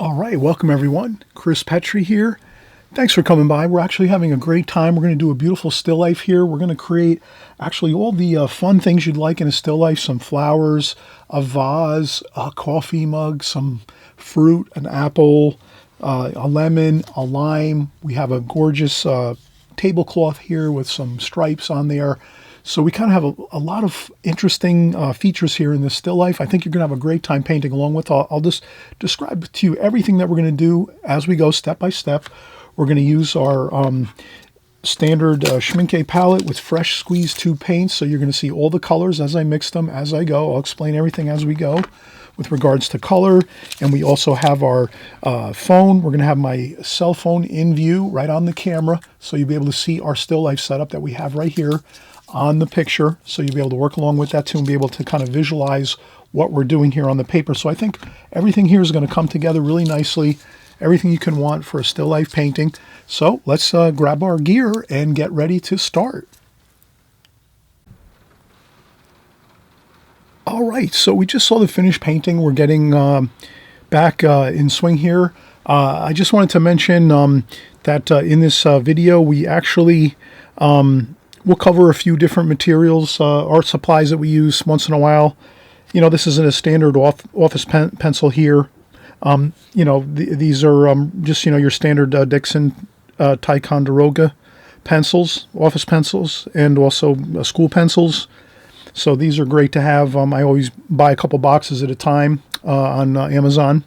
All right, welcome everyone. Chris Petri here. Thanks for coming by. We're actually having a great time. We're going to do a beautiful still life here. We're going to create actually all the fun things you'd like in a still life. Some flowers, a vase, a coffee mug, some fruit, an apple, a lemon, a lime. We have a gorgeous tablecloth here with some stripes on there. So we kind of have a lot of interesting features here in this still life. I think you're going to have a great time painting along with. I'll just describe to you everything that we're going to do as we go step by step. We're going to use our standard Schmincke palette with fresh squeeze tube paints. So you're going to see all the colors as I mix them as I go. I'll explain everything as we go with regards to color. And we also have our phone. We're going to have my cell phone in view right on the camera. So you'll be able to see our still life setup that we have right here on the picture. So you'll be able to work along with that too and be able to kind of visualize what we're doing here on the paper. So I think everything here is going to come together really nicely. Everything you can want for a still life painting. So let's grab our gear and get ready to start. All right, so we just saw the finished painting. We're getting back in swing here. I just wanted to mention that in this video, we actually we'll cover a few different materials, art supplies that we use once in a while. You know, this isn't a standard office pencil here. You know, these are just, you know, your standard Dixon Ticonderoga pencils, office pencils, and also school pencils. So these are great to have. I always buy a couple boxes at a time on Amazon.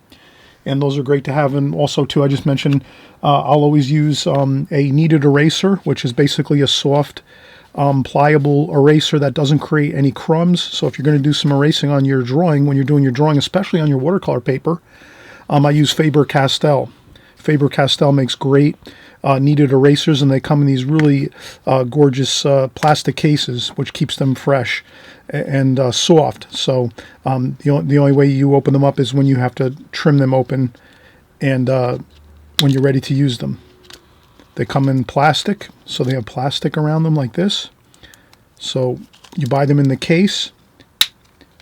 And those are great to have. And also, too, I just mentioned I'll always use a kneaded eraser, which is basically a soft, pliable eraser that doesn't create any crumbs. So if you're going to do some erasing on your drawing, when you're doing your drawing, especially on your watercolor paper, I use Faber-Castell. Faber-Castell makes great kneaded erasers, and they come in these really gorgeous plastic cases, which keeps them fresh and soft. So the only way you open them up is when you have to trim them open and when you're ready to use them. They come in plastic, so they have plastic around them like this. So you buy them in the case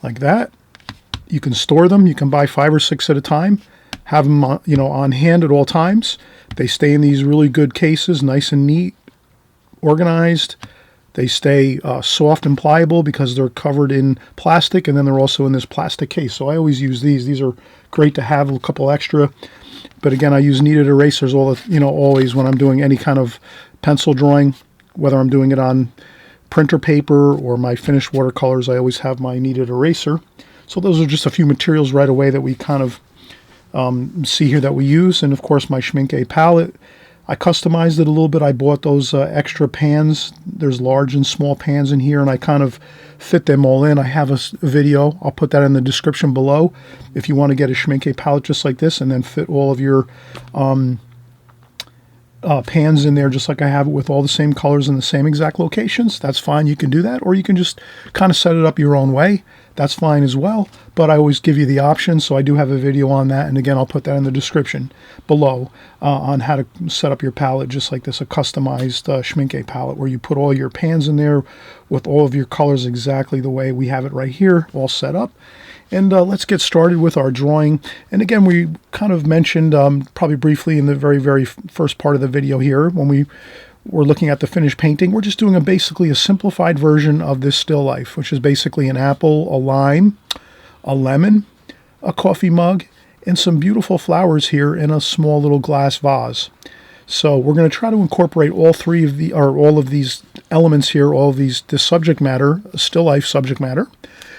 like that. You can store them. You can buy 5 or 6 at a time. Have them, you know, on hand at all times. They stay in these really good cases, nice and neat, organized. They stay soft and pliable because they're covered in plastic, and then they're also in this plastic case. So I always use these. These are great to have, a couple extra. But again, I use kneaded erasers always when I'm doing any kind of pencil drawing, whether I'm doing it on printer paper or my finished watercolors. I always have my kneaded eraser. So those are just a few materials right away that we kind of see here that we use. And of course my Schmincke palette, I customized it a little bit. I bought those extra pans. There's large and small pans in here, and I kind of fit them all in. I have a video. I'll put that in the description below if you want to get a Schmincke palette just like this and then fit all of your pans in there just like I have it with all the same colors in the same exact locations. That's fine. You can do that, or you can just kind of set it up your own way. That's fine as well, but I always give you the option, so I do have a video on that, and again, I'll put that in the description below on how to set up your palette just like this, a customized Schmincke palette where you put all your pans in there with all of your colors exactly the way we have it right here, all set up. And let's get started with our drawing. And again, we kind of mentioned probably briefly in the very first part of the video here when we were looking at the finished painting. We're just doing basically a simplified version of this still life, which is basically an apple, a lime, a lemon, a coffee mug, and some beautiful flowers here in a small little glass vase. So we're going to try to incorporate all of these elements here, all of this subject matter, still life subject matter,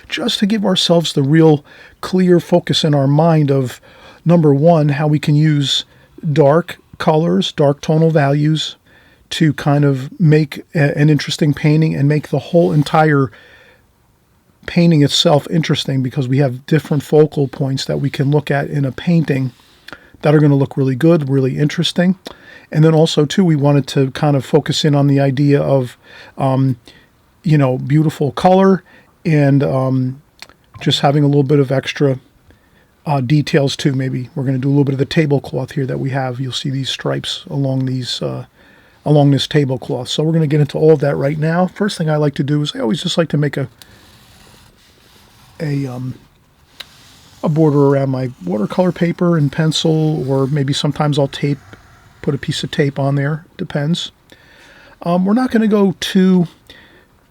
just to give ourselves the real clear focus in our mind of, number one, how we can use dark colors, dark tonal values to kind of make an interesting painting and make the whole entire painting itself interesting, because we have different focal points that we can look at in a painting that are going to look really good, really interesting. And then also, too, we wanted to kind of focus in on the idea of, you know, beautiful color and just having a little bit of extra details, too. Maybe we're going to do a little bit of the tablecloth here that we have. You'll see these stripes along these along this tablecloth. So we're going to get into all of that right now. First thing I like to do is I always just like to make a a border around my watercolor paper and pencil, or maybe sometimes I'll put a piece of tape on there, depends. We're not going to go too,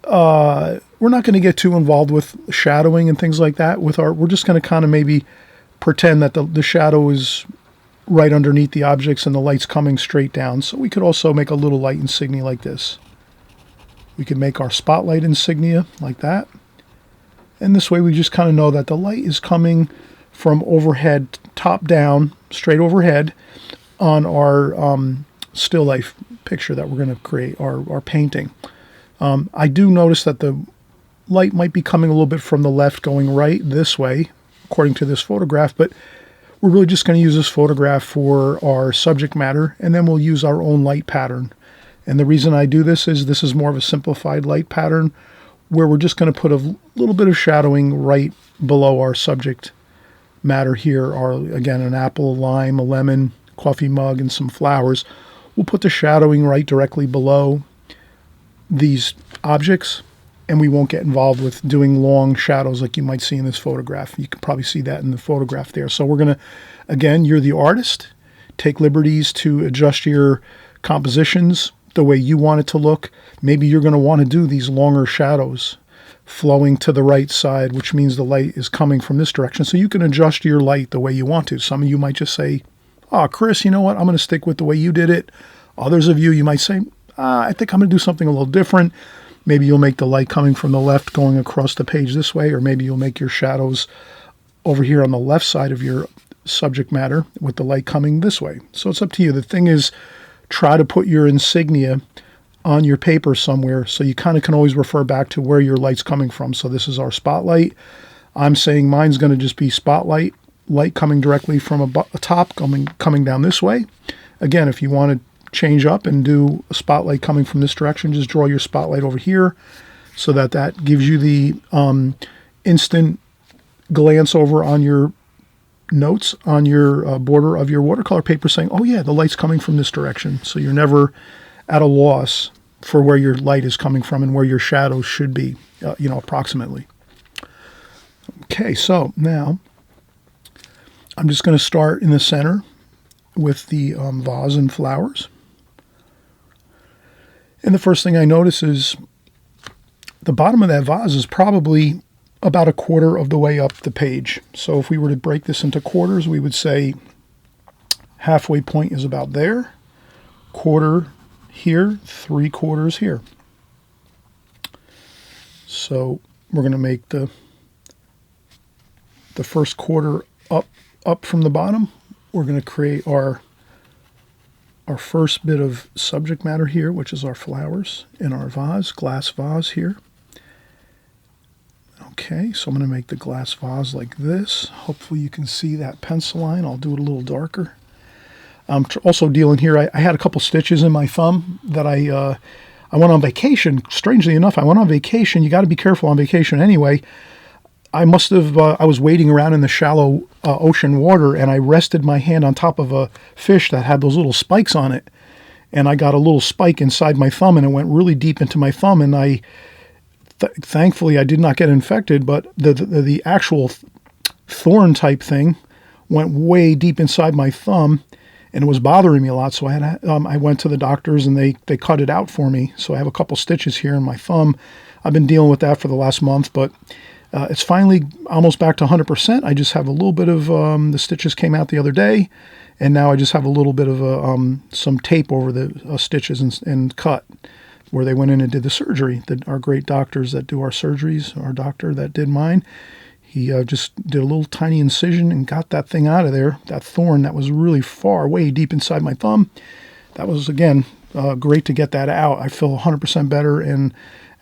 we're not going to get too involved with shadowing and things like that with we're just going to kind of maybe pretend that the shadow is right underneath the objects and the light's coming straight down. So we could also make a little light insignia like this. We could make our spotlight insignia like that. And this way we just kind of know that the light is coming from overhead, top down, straight overhead on our still life picture that we're going to create, our painting. I do notice that the light might be coming a little bit from the left going right this way, according to this photograph, but we're really just going to use this photograph for our subject matter, and then we'll use our own light pattern. And the reason I do this is more of a simplified light pattern where we're just going to put a little bit of shadowing right below our subject matter here. Again, an apple, a lime, a lemon, coffee mug, and some flowers. We'll put the shadowing right directly below these objects, and we won't get involved with doing long shadows like you might see in this photograph. You can probably see that in the photograph there. So we're going to, again, you're the artist. Take liberties to adjust your compositions the way you want it to look. Maybe you're going to want to do these longer shadows flowing to the right side, which means the light is coming from this direction. So you can adjust your light the way you want to. Some of you might just say, oh, Chris, you know what? I'm going to stick with the way you did it. Others of you might say, I think I'm going to do something a little different. Maybe you'll make the light coming from the left going across the page this way, or maybe you'll make your shadows over here on the left side of your subject matter with the light coming this way. So it's up to you. The thing is, try to put your insignia on your paper somewhere so you kind of can always refer back to where your light's coming from. So this is our spotlight. I'm saying mine's going to just be spotlight, light coming directly from a top coming down this way. Again, if you want to change up and do a spotlight coming from this direction, just draw your spotlight over here so that gives you the instant glance over on your notes on your border of your watercolor paper saying, oh yeah, the light's coming from this direction. So you're never at a loss for where your light is coming from and where your shadows should be, approximately. Okay, so now I'm just going to start in the center with the vase and flowers. And the first thing I notice is the bottom of that vase is probably about a quarter of the way up the page. So if we were to break this into quarters, we would say halfway point is about there, quarter here, 3/4 here. So we're going to make the first quarter up from the bottom. We're going to create our first bit of subject matter here, which is our flowers in our vase, glass vase here. Okay, so I'm going to make the glass vase like this. Hopefully you can see that pencil line. I'll do it a little darker. I'm also dealing here, I had a couple stitches in my thumb that I went on vacation. Strangely enough, I went on vacation. You got to be careful on vacation anyway. I was wading around in the shallow ocean water, and I rested my hand on top of a fish that had those little spikes on it. And I got a little spike inside my thumb, and it went really deep into my thumb, and thankfully I did not get infected, but the actual thorn type thing went way deep inside my thumb, and it was bothering me a lot. So I went to the doctors, and they cut it out for me. So I have a couple stitches here in my thumb. I've been dealing with that for the last month, but it's finally almost back to 100%. I just have a little bit of the stitches came out the other day, and now I just have a little bit of some tape over the stitches and cut where they went in and did the surgery. Our great doctors that do our surgeries, our doctor that did mine, he just did a little tiny incision and got that thing out of there, that thorn that was really far, way deep inside my thumb. That was, again, great to get that out. I feel 100% better, and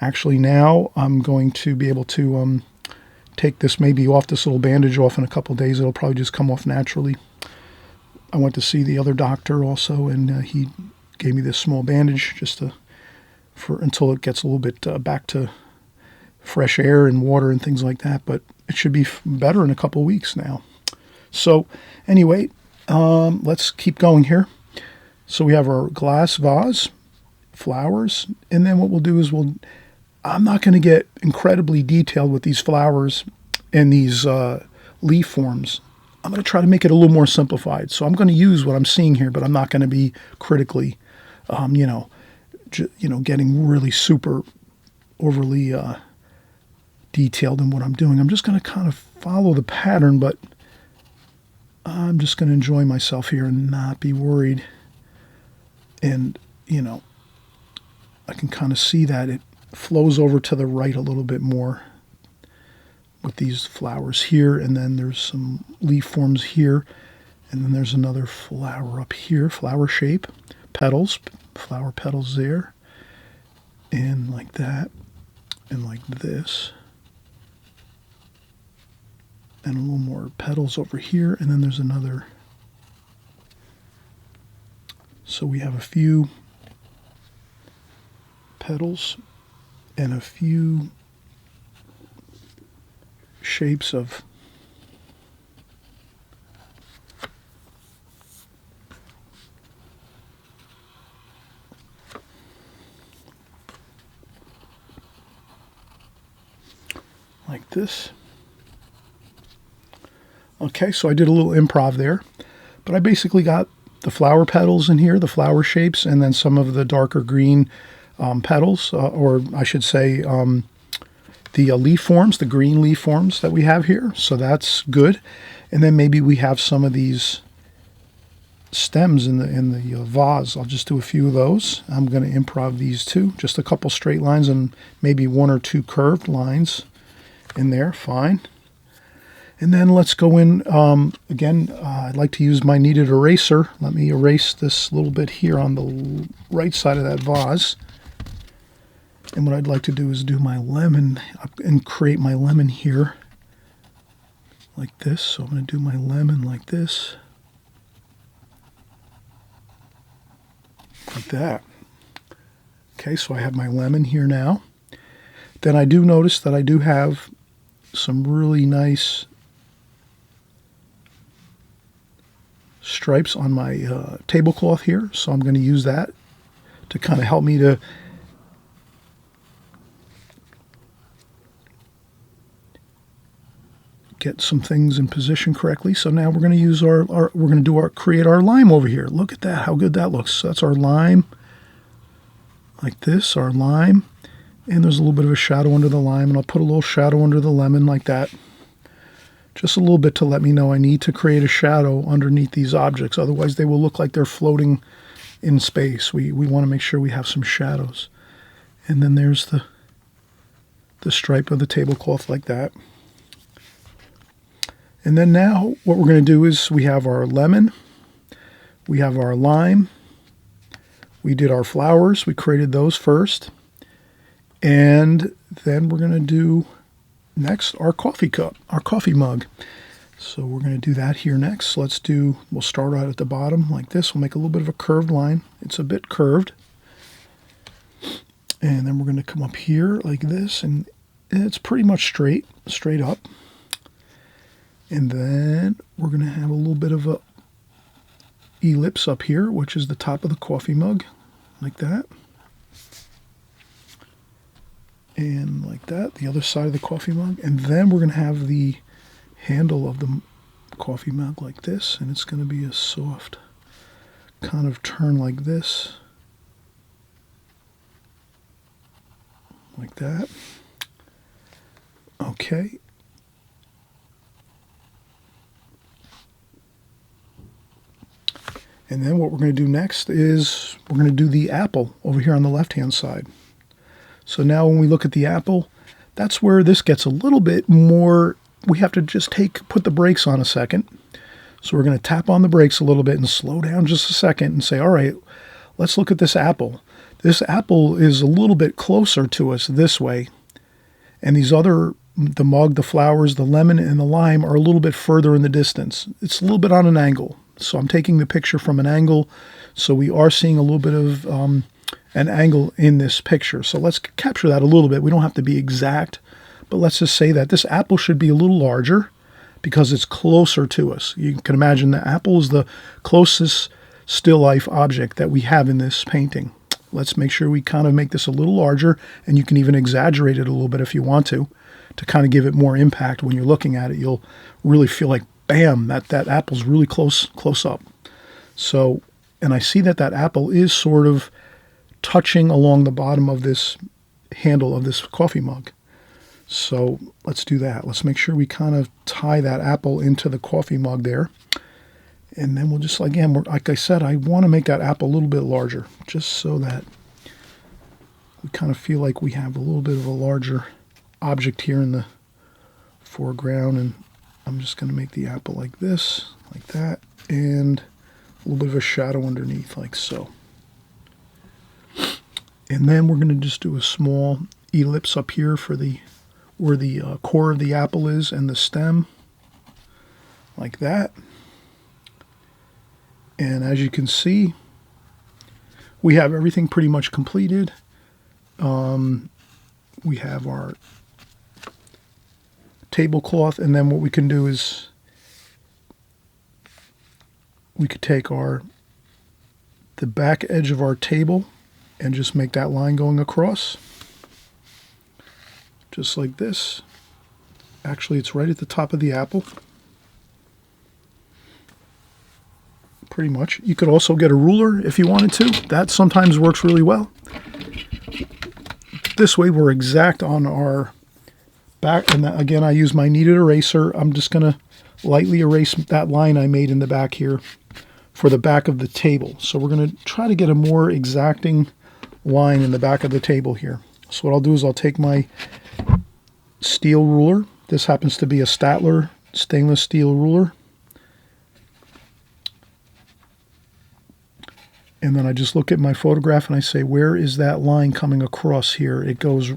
actually now I'm going to be able to take this little bandage off in a couple of days. It'll probably just come off naturally. I went to see the other doctor also, and he gave me this small bandage just until it gets a little bit back to fresh air and water and things like that. But it should be better in a couple of weeks now. So anyway, let's keep going here. So we have our glass vase, flowers, and then what we'll do is I'm not going to get incredibly detailed with these flowers and these leaf forms. I'm going to try to make it a little more simplified. So I'm going to use what I'm seeing here, but I'm not going to be critically, getting really super overly detailed in what I'm doing. I'm just going to kind of follow the pattern, but I'm just going to enjoy myself here and not be worried. And, I can kind of see that it flows over to the right a little bit more with these flowers here, and then there's some leaf forms here, and then there's another flower up here, flower shape, petals, flower petals there, and like that, and like this, and a little more petals over here, and then there's another. So we have a few petals and a few shapes of like this. Okay, so I did a little improv there, but I basically got the flower petals in here, the flower shapes, and then some of the darker green petals, or I should say the leaf forms, the green leaf forms that we have here. So that's good. And then maybe we have some of these stems in the vase. I'll just do a few of those. I'm going to improv these too. Just a couple straight lines and maybe one or two curved lines in there. Fine. And then let's go in, again, I'd like to use my kneaded eraser. Let me erase this little bit here on the right side of that vase. And what I'd like to do is do my lemon and create my lemon here like this. So I'm going to do my lemon like this. Like that. Okay, so I have my lemon here now. Then I do notice that I do have some really nice stripes on my tablecloth here. So I'm going to use that to kind of help me to get some things in position correctly. So now we're going to use create our lime over here. Look at that, how good that looks. So that's our lime, like this, our lime. And there's a little bit of a shadow under the lime, and I'll put a little shadow under the lemon like that. Just a little bit to let me know I need to create a shadow underneath these objects. Otherwise they will look like they're floating in space. We want to make sure we have some shadows. And then there's the stripe of the tablecloth like that. And then now what we're going to do is we have our lemon, we have our lime, we did our flowers, we created those first, and then we're going to do next our coffee cup, our coffee mug. So we're going to do that here next. We'll start out at the bottom like this. We'll make a little bit of a curved line. It's a bit curved. And then we're going to come up here like this, and it's pretty much straight up. And then we're going to have a little bit of a ellipse up here, which is the top of the coffee mug, like that. And like that, the other side of the coffee mug. And then we're going to have the handle of the coffee mug like this, and it's going to be a soft kind of turn like this. Like that. Okay. And then what we're going to do next is we're going to do the apple over here on the left-hand side. So now when we look at the apple, that's where this gets a little bit more, we have to just put the brakes on a second. So we're going to tap on the brakes a little bit and slow down just a second and say, all right, let's look at this apple. This apple is a little bit closer to us this way. And these other, the mug, the flowers, the lemon, and the lime are a little bit further in the distance. It's a little bit on an angle. So I'm taking the picture from an angle. So we are seeing a little bit of an angle in this picture. So let's capture that a little bit. We don't have to be exact, but let's just say that this apple should be a little larger because it's closer to us. You can imagine the apple is the closest still life object that we have in this painting. Let's make sure we kind of make this a little larger, and you can even exaggerate it a little bit if you want to to kind of give it more impact. When you're looking at it, you'll really feel like, bam, that apple's really close up. So, and I see that apple is sort of touching along the bottom of this handle of this coffee mug. So let's do that. Let's make sure we kind of tie that apple into the coffee mug there. And then we'll just, again, like I said, I want to make that apple a little bit larger, just so that we kind of feel like we have a little bit of a larger object here in the foreground. And I'm just going to make the apple like this, like that, and a little bit of a shadow underneath, like so. And then we're going to just do a small ellipse up here for where the core of the apple is and the stem, like that. And as you can see, we have everything pretty much completed. We have our tablecloth, and then what we can do is we could take the back edge of our table and just make that line going across, just like this. Actually, it's right at the top of the apple. Pretty much. You could also get a ruler if you wanted to. That sometimes works really well. This way we're exact on our back. And again, I use my kneaded eraser. I'm just going to lightly erase that line I made in the back here for the back of the table. So we're going to try to get a more exacting line in the back of the table here. So what I'll do is I'll take my steel ruler. This happens to be a Statler stainless steel ruler. And then I just look at my photograph and I say, where is that line coming across here? It goes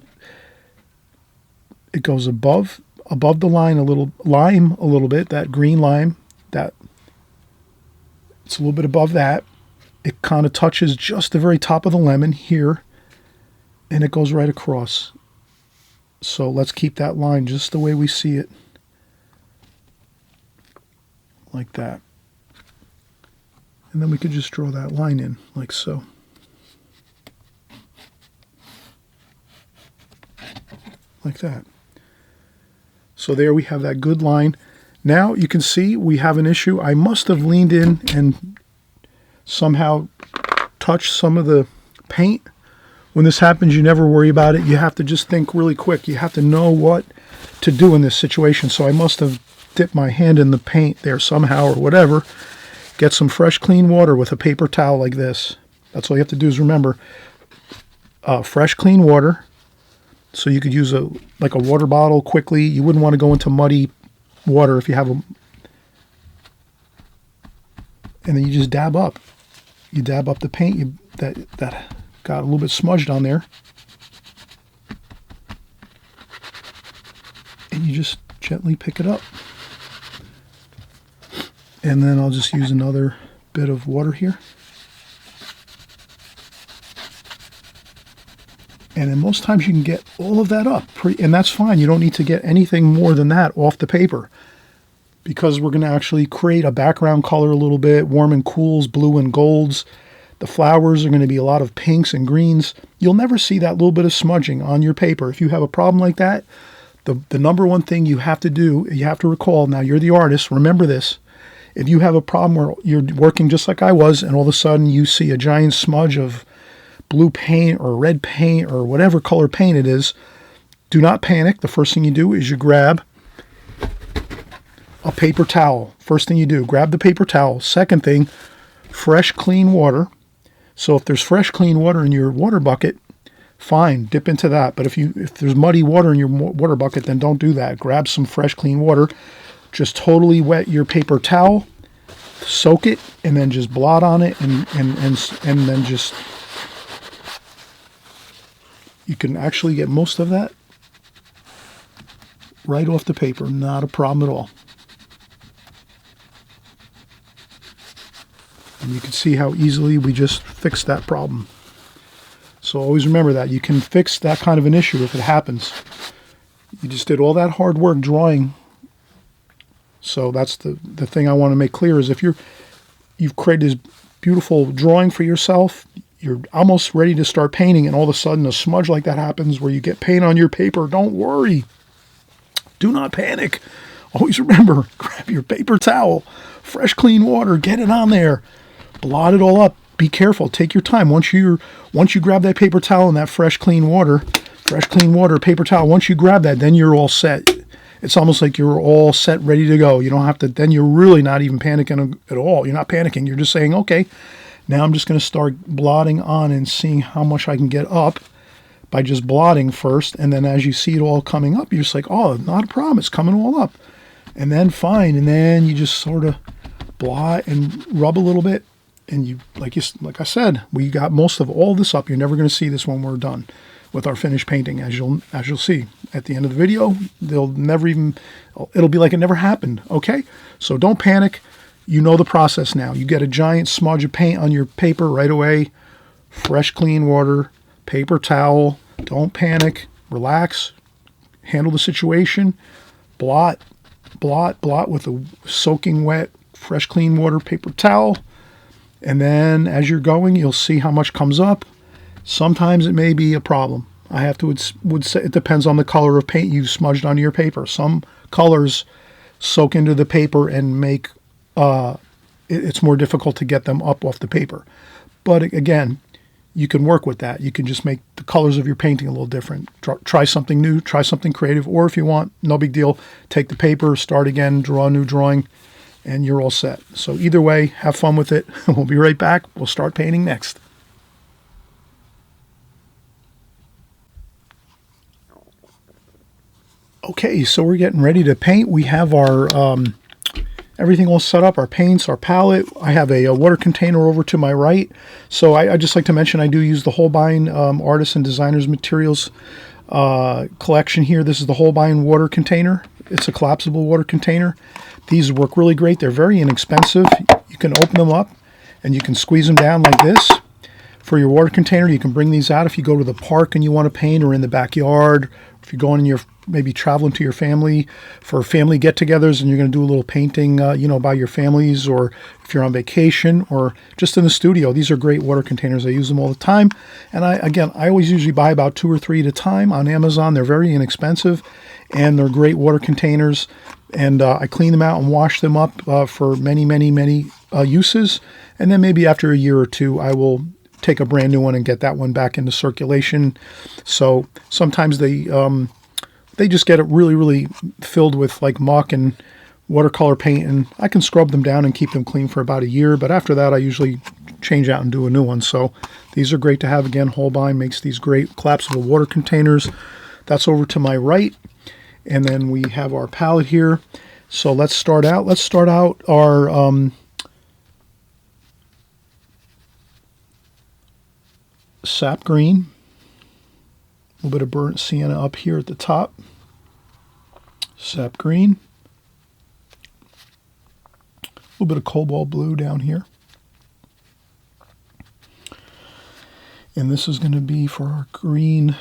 above the line a little bit, that green lime, that it's a little bit above that. It kind of touches just the very top of the lemon here, and it goes right across. So let's keep that line just the way we see it, like that. And then we could just draw that line in, like so. Like that. So there we have that good line. Now you can see we have an issue. I must have leaned in and somehow touched some of the paint. When this happens, you never worry about it. You have to just think really quick. You have to know what to do in this situation. So I must have dipped my hand in the paint there somehow or whatever. Get some fresh, clean water with a paper towel like this. That's all you have to do is remember, fresh, clean water. So you could use like a water bottle quickly. You wouldn't want to go into muddy water if you have and then you just dab up. You dab up the paint that got a little bit smudged on there. And you just gently pick it up. And then I'll just use another bit of water here. And then most times you can get all of that up. And that's fine. You don't need to get anything more than that off the paper, because we're going to actually create a background color a little bit, warm and cools, blue and golds. The flowers are going to be a lot of pinks and greens. You'll never see that little bit of smudging on your paper. If you have a problem like that, the number one thing you have to do, you have to recall, now you're the artist, remember this. If you have a problem where you're working just like I was, and all of a sudden you see a giant smudge of blue paint or red paint or whatever color paint it is, do not panic. The first thing you do is you grab a paper towel. First thing you do, grab the paper towel. Second thing, fresh, clean water. So if there's fresh, clean water in your water bucket, fine, dip into that. But if there's muddy water in your water bucket, then don't do that. Grab some fresh, clean water. Just totally wet your paper towel, soak it, and then just blot on it, and then just, you can actually get most of that right off the paper. Not a problem at all. And you can see how easily we just fixed that problem. So always remember that. You can fix that kind of an issue if it happens. You just did all that hard work drawing. So that's the thing I want to make clear is if you've created this beautiful drawing for yourself, you're almost ready to start painting, and all of a sudden a smudge like that happens where you get paint on your paper, don't worry. Do not panic. Always remember, grab your paper towel, fresh clean water, get it on there, blot it all up. Be careful. Take your time. Once you grab that paper towel and that fresh clean water, paper towel, once you grab that, then you're all set. It's almost like you're all set, ready to go. You don't have to, then you're really not even panicking at all. You're not panicking. You're just saying, okay, now I'm just going to start blotting on and seeing how much I can get up by just blotting first. And then as you see it all coming up, you're just like, oh, not a problem. It's coming all up. And then fine. And then you just sort of blot and rub a little bit. And you, like I said, we got most of all this up. You're never going to see this when we're done with our finished painting, as you'll see at the end of the video. It'll be like it never happened. Okay, so don't panic. You know the process now. You get a giant smudge of paint on your paper right away. Fresh, clean water, paper towel. Don't panic. Relax. Handle the situation. Blot with a soaking wet, fresh, clean water, paper towel. And then as you're going, you'll see how much comes up. Sometimes it may be a problem. I would say it depends on the color of paint you've smudged onto your paper. Some colors soak into the paper and make it's more difficult to get them up off the paper. But again, you can work with that. You can just make the colors of your painting a little different. Try something new, try something creative, or if you want, no big deal, take the paper, start again, draw a new drawing, and you're all set. So either way, have fun with it. We'll be right back. We'll start painting next. Okay, so we're getting ready to paint. We have our everything all set up, our paints, our palette. I have a water container over to my right. So I just like to mention I do use the Holbein Artists and Designers Materials collection here. This is the Holbein water container. It's a collapsible water container. These work really great. They're very inexpensive. You can open them up and you can squeeze them down like this. For your water container, you can bring these out if you go to the park and you want to paint, or in the backyard. If you're going in maybe traveling to your family for family get-togethers and you're going to do a little painting, by your families, or if you're on vacation or just in the studio. These are great water containers. I use them all the time. And I always usually buy about 2 or 3 at a time on Amazon. They're very inexpensive and they're great water containers. And I clean them out and wash them up for many, many, many uses. And then maybe after a year or two, I will take a brand new one and get that one back into circulation. So sometimes they just get it really, really filled with like muck and watercolor paint, and I can scrub them down and keep them clean for about a year. But after that, I usually change out and do a new one. So these are great to have. Again, Holbein makes these great collapsible water containers. That's over to my right. And then we have our palette here. So let's start out. Let's start out our sap green. A little bit of burnt sienna up here at the top. Sap green. A little bit of cobalt blue down here. And this is going to be for our green.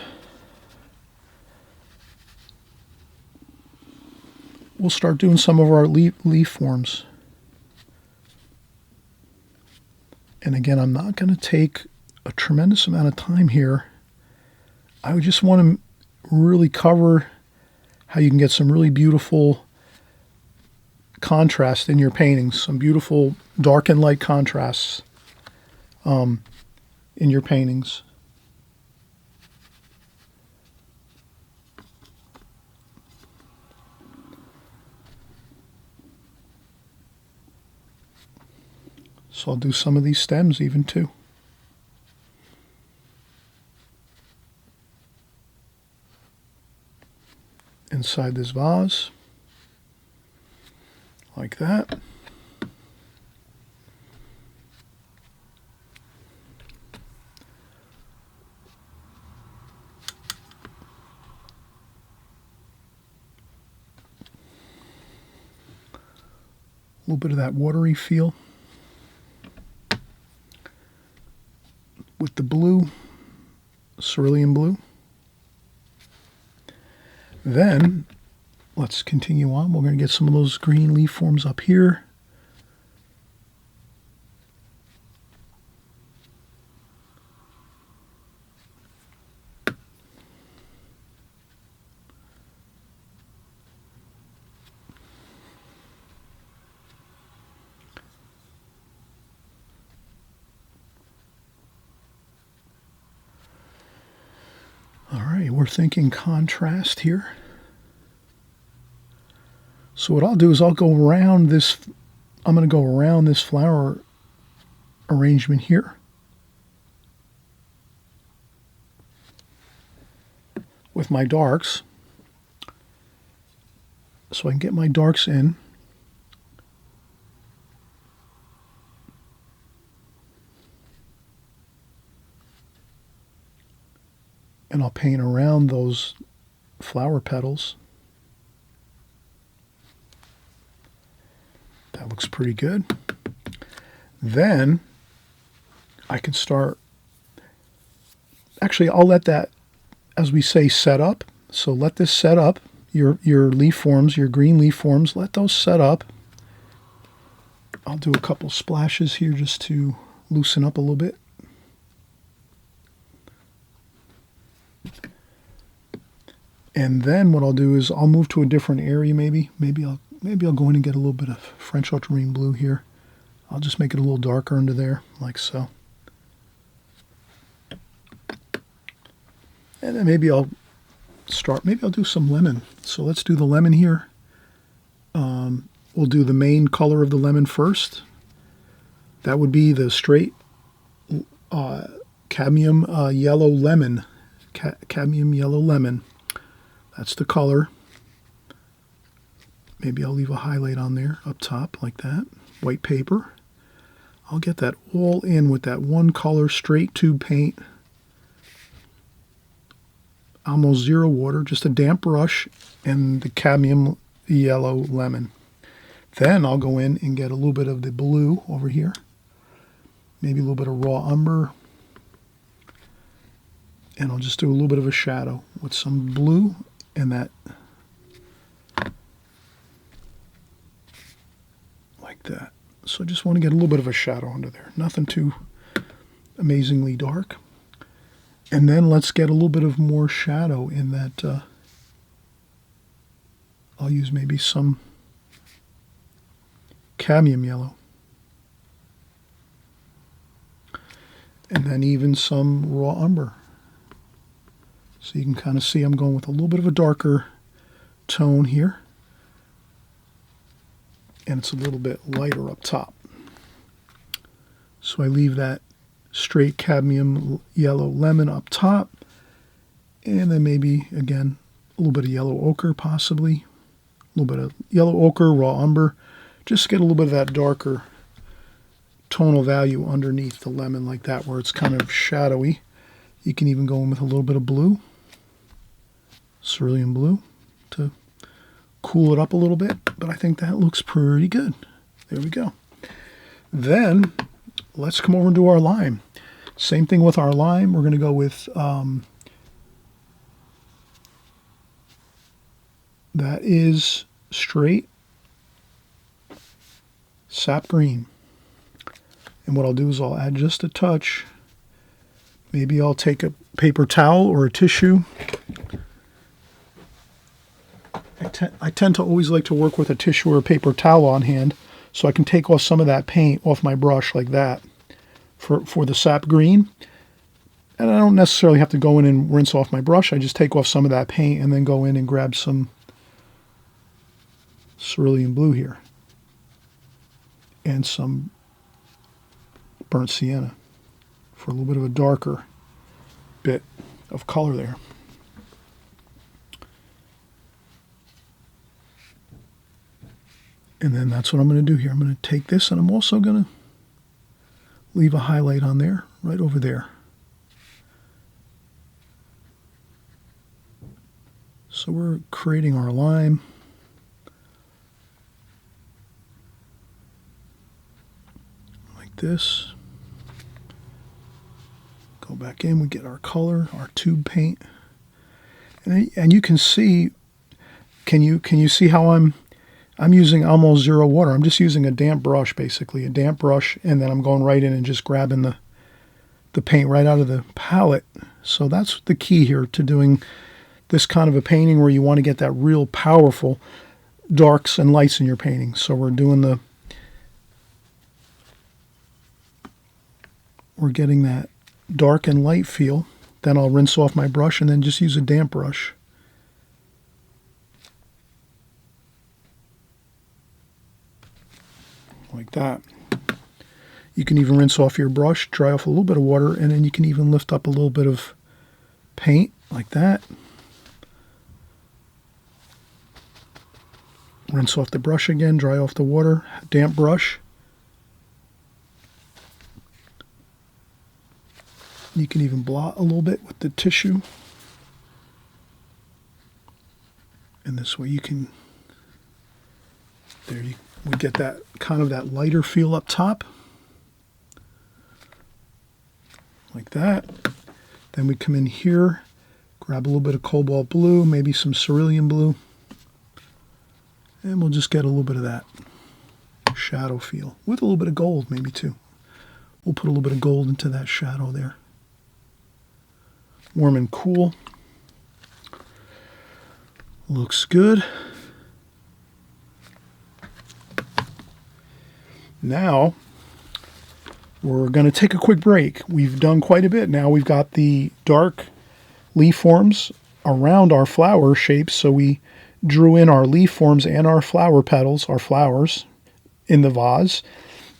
We'll start doing some of our leaf forms. And again, I'm not going to take a tremendous amount of time here. I would just want to really cover how you can get some really beautiful contrast in your paintings, some beautiful dark and light contrasts in your paintings. So I'll do some of these stems even too. Inside this vase, like that. A little bit of that watery feel with the blue, cerulean blue. Then, let's continue on. We're going to get some of those green leaf forms up here. we're thinking contrast here. So what I'll do is I'll go around this, I'm going to go around this flower arrangement here with my darks, so I can get my darks in. And I'll paint around those flower petals. That looks pretty good. Then I can start, actually I'll let that, as we say, set up. So let this set up, your leaf forms, your green leaf forms, let those set up. I'll do a couple splashes here just to loosen up a little bit. And then what I'll do is I'll move to a different area maybe. Maybe I'll go in and get a little bit of French ultramarine blue here. I'll just make it a little darker under there, like so. And then maybe I'll do some lemon. So let's do the lemon here. We'll do the main color of the lemon first. That would be the straight cadmium yellow lemon. Cadmium yellow lemon. That's the color. Maybe I'll leave a highlight on there up top like that. White paper. I'll get that all in with that one color straight tube paint. Almost zero water, just a damp brush and the cadmium yellow lemon. Then I'll go in and get a little bit of the blue over here. Maybe a little bit of raw umber. And I'll just do a little bit of a shadow with some blue and that, like that. So I just want to get a little bit of a shadow under there. Nothing too amazingly dark. And then let's get a little bit of more shadow in that. I'll use maybe some cadmium yellow. And then even some raw umber. So you can kind of see I'm going with a little bit of a darker tone here. And it's a little bit lighter up top. So I leave that straight cadmium yellow lemon up top. And then maybe, again, a little bit of yellow ochre possibly. A little bit of yellow ochre, raw umber. Just get a little bit of that darker tonal value underneath the lemon like that, where it's kind of shadowy. You can even go in with a little bit of blue. Cerulean blue to cool it up a little bit, but I think that looks pretty good. There we go. Then let's come over and do our lime. Same thing with our lime. We're going to go with that is straight sap green. And what I'll do is I'll add just a touch. Maybe I'll take a paper towel or a tissue. I tend to always like to work with a tissue or a paper towel on hand so I can take off some of that paint off my brush like that for the sap green. And I don't necessarily have to go in and rinse off my brush. I just take off some of that paint and then go in and grab some cerulean blue here and some burnt sienna for a little bit of a darker bit of color there. And then that's what I'm going to do here. I'm going to take this and I'm also going to leave a highlight on there, right over there. So we're creating our lime. Like this. Go back in, we get our color, our tube paint. And you can see, can you see how I'm using almost zero water. I'm just using a damp brush, basically, a damp brush, and then I'm going right in and just grabbing the paint right out of the palette. So that's the key here to doing this kind of a painting where you want to get that real powerful darks and lights in your painting. So we're getting that dark and light feel Then I'll rinse off my brush and then just use a damp brush. Like that. You can even rinse off your brush, dry off a little bit of water, and then you can even lift up a little bit of paint like that. Rinse off the brush again, dry off the water, damp brush. You can even blot a little bit with the tissue. And this way you can, we get that kind of that lighter feel up top. Like that. Then we come in here, grab a little bit of cobalt blue, maybe some cerulean blue. And we'll just get a little bit of that shadow feel with a little bit of gold maybe too. We'll put a little bit of gold into that shadow there. Warm and cool. Looks good. Now we're going to take a quick break. We've done quite a bit now. We've got the dark leaf forms around our flower shapes, so we drew in our leaf forms and our flower petals, our flowers, in the vase.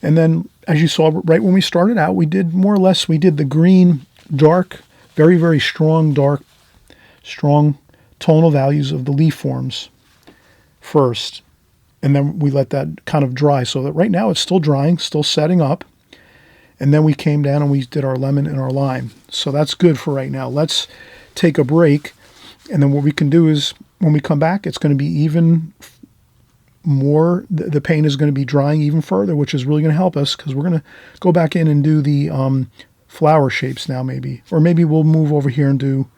And then, as you saw right when we started out, we did more or less, we did the green, dark, very, very strong, dark, strong tonal values of the leaf forms first. And then we let that kind of dry, so that right now it's still drying, still setting up. And then we came down and we did our lemon and our lime. So that's good for right now. Let's take a break. And then what we can do is, when we come back, it's going to be even more, the paint is going to be drying even further, which is really going to help us, because we're going to go back in and do the flower shapes now maybe. Or maybe we'll move over here and do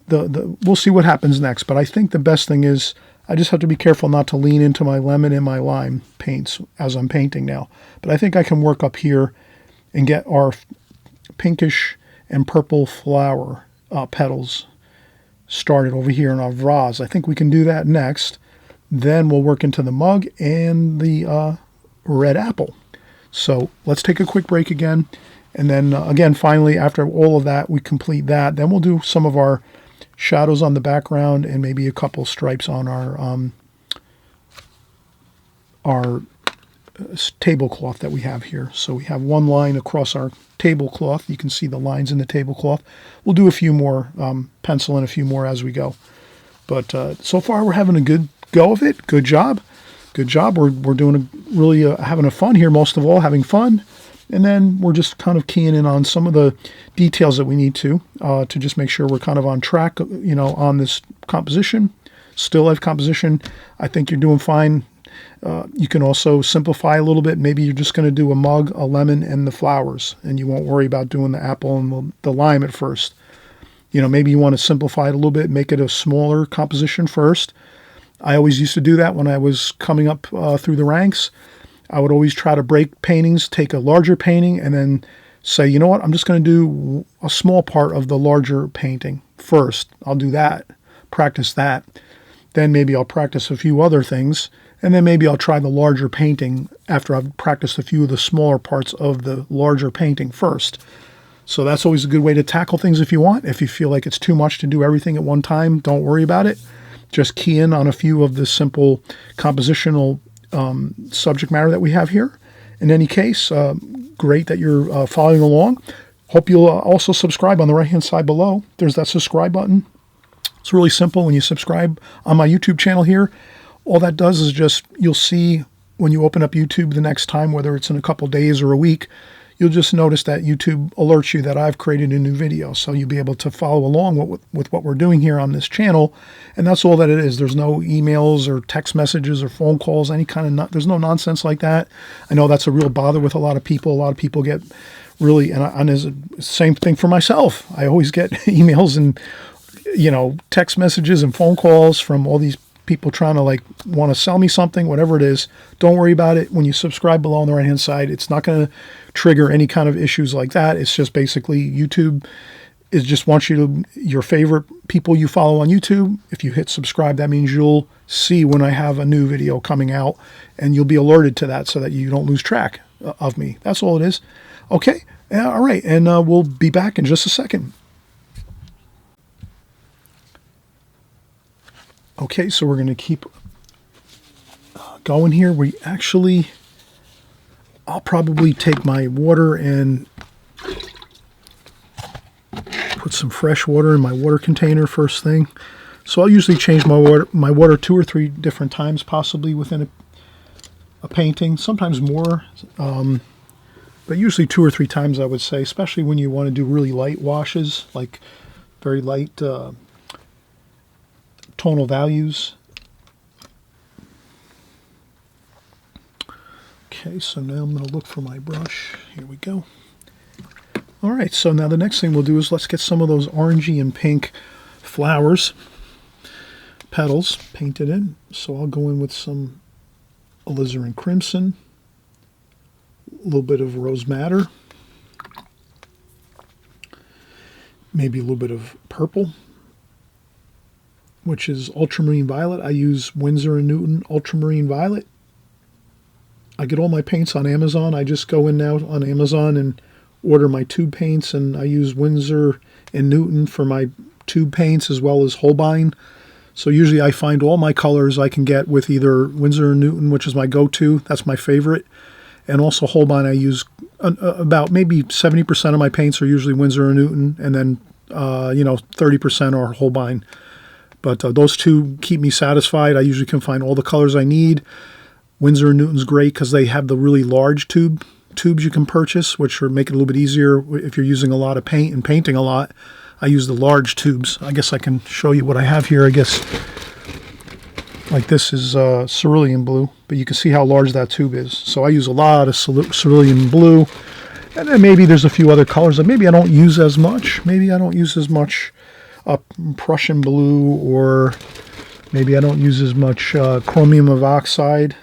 we'll see what happens next. But I think the best thing is, I just have to be careful not to lean into my lemon and my lime paints as I'm painting now. But I think I can work up here and get our pinkish and purple flower petals started over here in our vase. I think we can do that next. Then we'll work into the mug and the red apple. So let's take a quick break again. And then again, finally, after all of that, we complete that. Then we'll do some of our shadows on the background and maybe a couple stripes on our tablecloth that we have here. So we have one line across our tablecloth. You can see the lines in the tablecloth. We'll do a few more, pencil in a few more as we go. But so far we're having a good go of it. Good job. Good job. We're doing really having a fun here, most of all, having fun. And then we're just kind of keying in on some of the details that we need to just make sure we're kind of on track, on this composition, still life composition. I think you're doing fine. You can also simplify a little bit. Maybe you're just going to do a mug, a lemon, and the flowers, and you won't worry about doing the apple and the lime at first. Maybe you want to simplify it a little bit, make it a smaller composition first. I always used to do that when I was coming up through the ranks. I would always try to break paintings, take a larger painting, and then say, you know what, I'm just going to do a small part of the larger painting first. I'll do that, practice that. Then maybe I'll practice a few other things, and then maybe I'll try the larger painting after I've practiced a few of the smaller parts of the larger painting first. So that's always a good way to tackle things if you want. If you feel like it's too much to do everything at one time, don't worry about it. Just key in on a few of the simple compositional subject matter that we have here. In any case, great that you're following along. Hope you'll also subscribe on the right-hand side below. There's that subscribe button. It's really simple. When you subscribe on my YouTube channel here, all that does is just, you'll see when you open up YouTube the next time, whether it's in a couple days or a week, you'll just notice that YouTube alerts you that I've created a new video. So you'll be able to follow along with what we're doing here on this channel. And that's all that it is. There's no emails or text messages or phone calls, any kind of, there's no nonsense like that. I know that's a real bother with a lot of people. A lot of people get really, and it's the same thing for myself. I always get emails and, text messages and phone calls from all these people trying to want to sell me something, whatever it is. Don't worry about it. When you subscribe below on the right hand side, it's not going to trigger any kind of issues like that. It's just basically YouTube is just wants you to, your favorite people you follow on YouTube. If you hit subscribe, that means you'll see when I have a new video coming out, and you'll be alerted to that so that you don't lose track of me. That's all it is. Okay. All right. And we'll be back in just a second. Okay, so we're going to keep going here. I'll probably take my water and put some fresh water in my water container first thing. So I'll usually change my water 2 or 3 different times, possibly within a painting, sometimes more, but usually 2 or 3 times I would say, especially when you want to do really light washes, like very light tonal values. Okay, so now I'm going to look for my brush. Here we go. All right, so now the next thing we'll do is let's get some of those orangey and pink flowers, petals, painted in. So I'll go in with some alizarin crimson, a little bit of rose madder, maybe a little bit of purple, which is ultramarine violet. I use Winsor & Newton ultramarine violet. I get all my paints on Amazon. I just go in now on Amazon and order my tube paints, and I use Winsor & Newton for my tube paints as well as Holbein. So usually I find all my colors I can get with either Winsor & Newton, which is my go-to. That's my favorite. And also Holbein, I use about maybe 70% of my paints are usually Winsor & Newton, and then 30% are Holbein. But those two keep me satisfied. I usually can find all the colors I need. Winsor & Newton's great because they have the really large tubes you can purchase, which make it a little bit easier if you're using a lot of paint and painting a lot. I use the large tubes. I guess I can show you what I have here. I guess like this is cerulean blue, but you can see how large that tube is. So I use a lot of cerulean blue, and then maybe there's a few other colors that maybe I don't use as much. Maybe I don't use as much Prussian blue, or maybe I don't use as much chromium of oxide.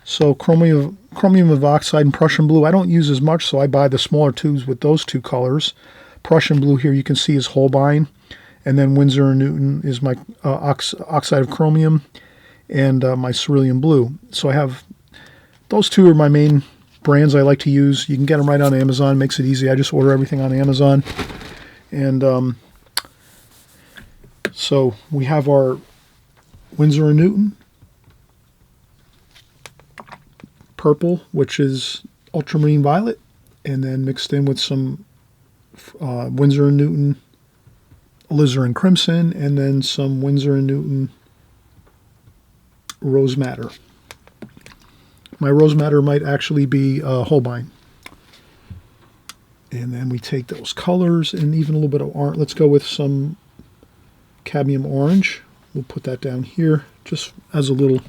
So chromium of oxide and Prussian blue I don't use as much, so I buy the smaller tubes with those two colors. Prussian blue here you can see is Holbein, and then Winsor & Newton is my oxide of chromium, and my cerulean blue. So I have those two are my main brands I like to use. You can get them right on Amazon. Makes it easy. I just order everything on Amazon. And so we have our Winsor & Newton purple, which is ultramarine violet, and then mixed in with some Winsor & Newton alizarin crimson, and then some Winsor & Newton rose madder. My rose madder might actually be Holbein. And then we take those colors and even a little bit of orange. Let's go with some cadmium orange. We'll put that down here just as a little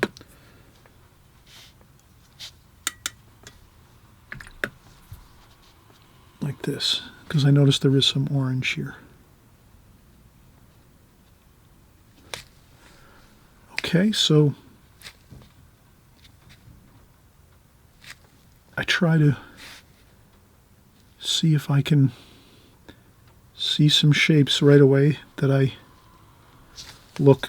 like this, because I noticed there is some orange here. Okay, so I try to see if I can see some shapes right away that I look.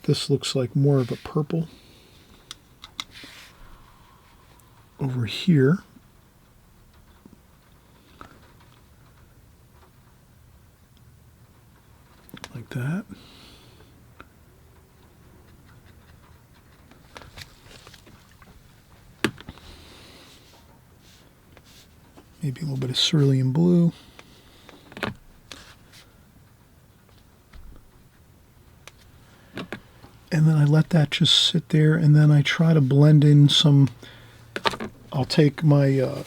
This looks like more of a purple. Over here, like that. Maybe a little bit of cerulean blue. And then I let that just sit there, and then I try to blend in some. I'll take my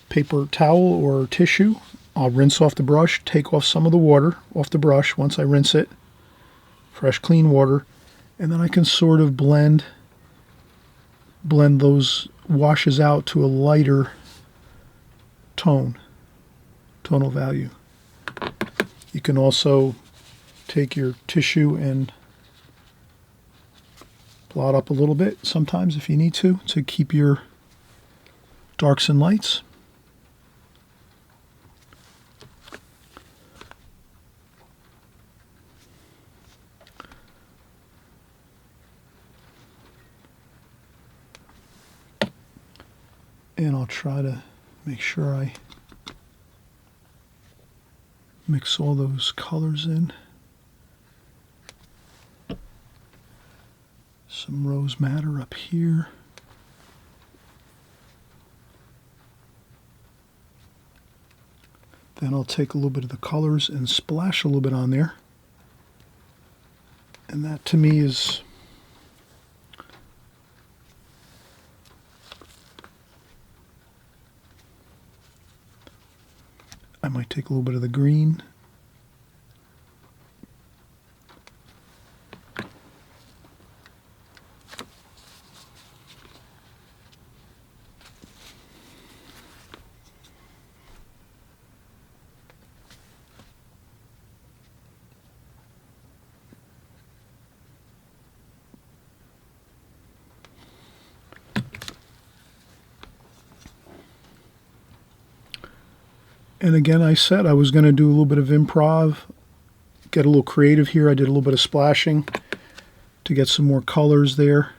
paper towel or tissue. I'll rinse off the brush, take off some of the water off the brush once I rinse it. Fresh, clean water. And then I can sort of blend those washes out to a lighter tonal value. You can also take your tissue and blot up a little bit sometimes if you need to keep your darks and lights. And I'll try to make sure I Mix all those colors in. Some rose madder up here. Then I'll take a little bit of the colors and splash a little bit on there. And that to me is I might take a little bit of the green. And again, I said I was going to do a little bit of improv, get a little creative here. I did a little bit of splashing to get some more colors there.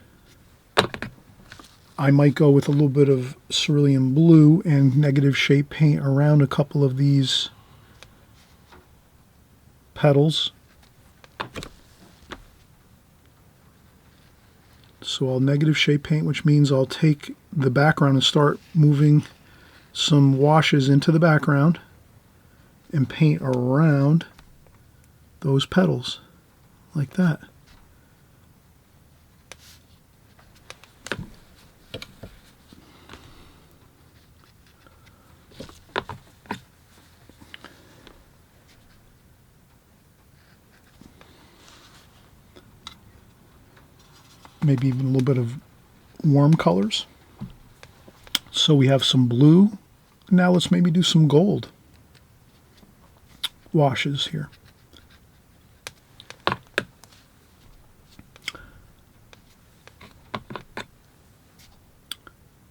I might go with a little bit of cerulean blue and negative shape paint around a couple of these petals. So I'll negative shape paint, which means I'll take the background and start moving some washes into the background and paint around those petals like that. Maybe even a little bit of warm colors. So we have some blue. Now let's maybe do some gold washes here.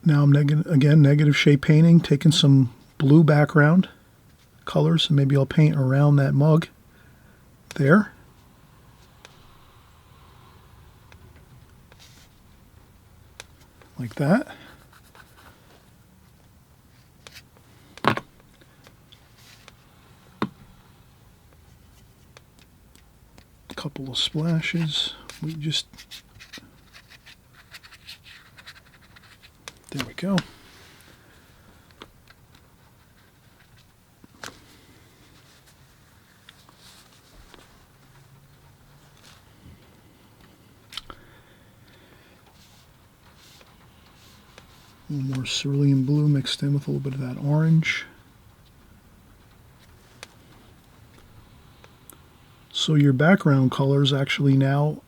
Now I'm negative shape painting, taking some blue background colors, and maybe I'll paint around that mug there. Like that. Couple of splashes. There we go. A little more cerulean blue mixed in with a little bit of that orange. So your background colors actually now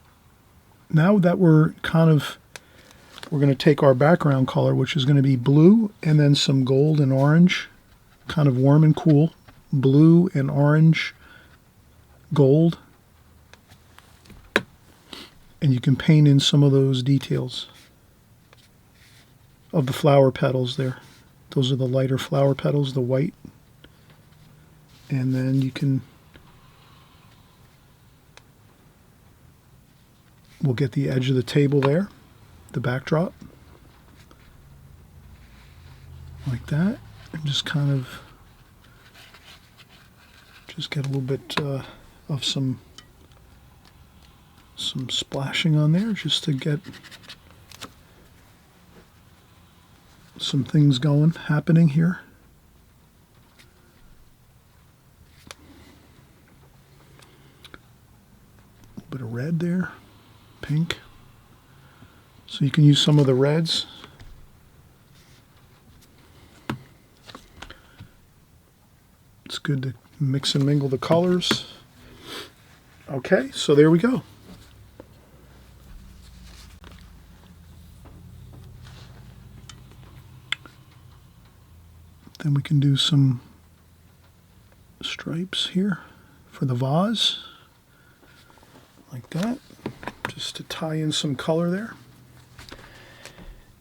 that we're going to take our background color, which is going to be blue and then some gold and orange, kind of warm and cool, blue and orange, gold. And you can paint in some of those details of the flower petals there. Those are the lighter flower petals, the white. And then we'll get the edge of the table there, the backdrop, like that, and just get a little bit of some splashing on there, just to get some things happening here. A little bit of red there. Pink. So you can use some of the reds. It's good to mix and mingle the colors. Okay, so there we go. Then we can do some stripes here for the vase, like that. Just to tie in some color there.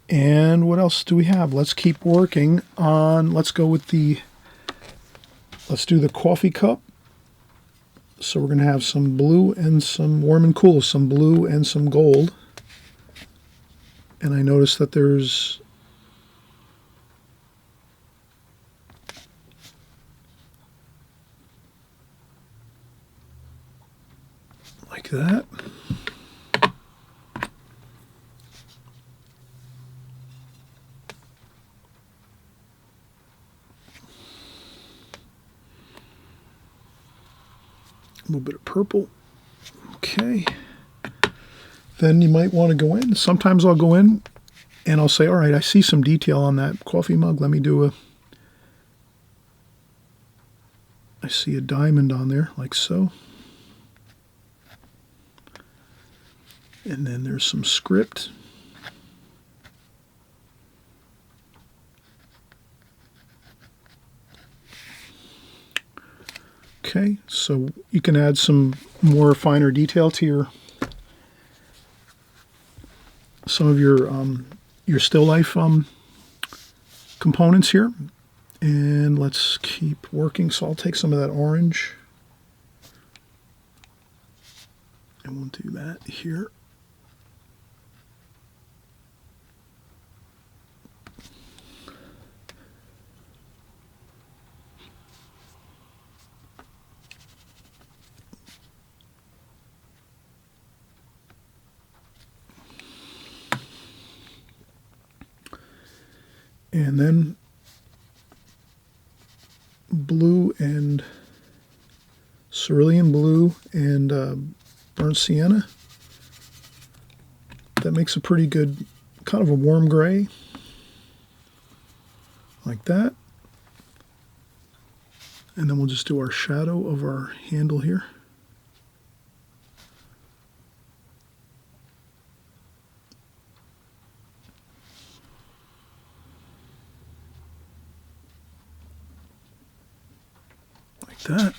And what else do we have? Let's keep working on, let's do the coffee cup. So we're going to have some blue and some warm and cool, some blue and some gold. And I noticed that there's that. A little bit of purple. Okay. Then you might want to go in. Sometimes I'll go in and I'll say, all right, I see some detail on that coffee mug. Let me do a... I see a diamond on there, like so. And then there's some script. Okay, so you can add some more finer detail to some of your still life components here. And let's keep working. So I'll take some of that orange and we'll do that here. And then blue and cerulean blue and burnt sienna. That makes a pretty good, kind of a warm gray, like that. And then we'll just do our shadow of our handle here. That.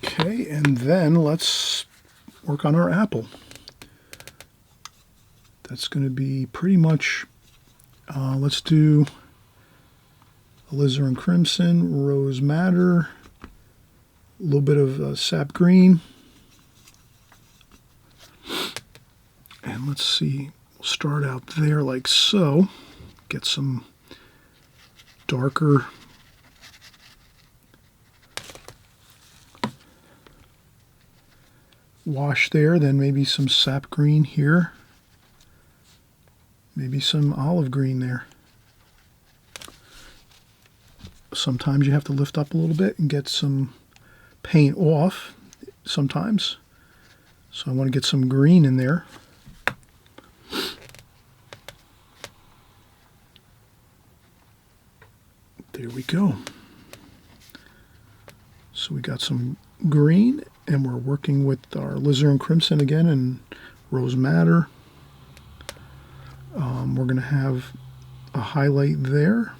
Okay, and then let's work on our apple. That's going to be pretty much, let's do alizarin crimson, rose madder, a little bit of sap green. And let's see, we'll start out there like so, get some darker wash there, then maybe some sap green here, maybe some olive green there. Sometimes you have to lift up a little bit and get some paint off sometimes. So I want to get some green in there. There we go. So we got some green, and we're working with our alizarin crimson again and rose madder. We're going to have a highlight there.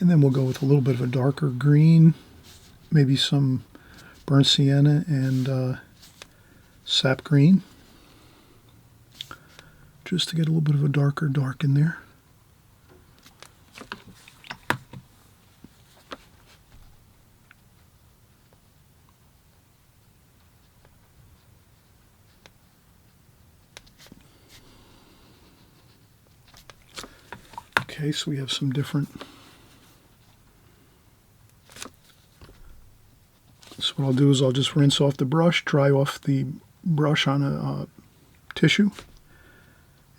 And then we'll go with a little bit of a darker green, maybe some burnt sienna and sap green, just to get a little bit of a darker dark in there. Okay, so we have some different... So what I'll do is I'll just rinse off the brush, dry off the brush on a tissue,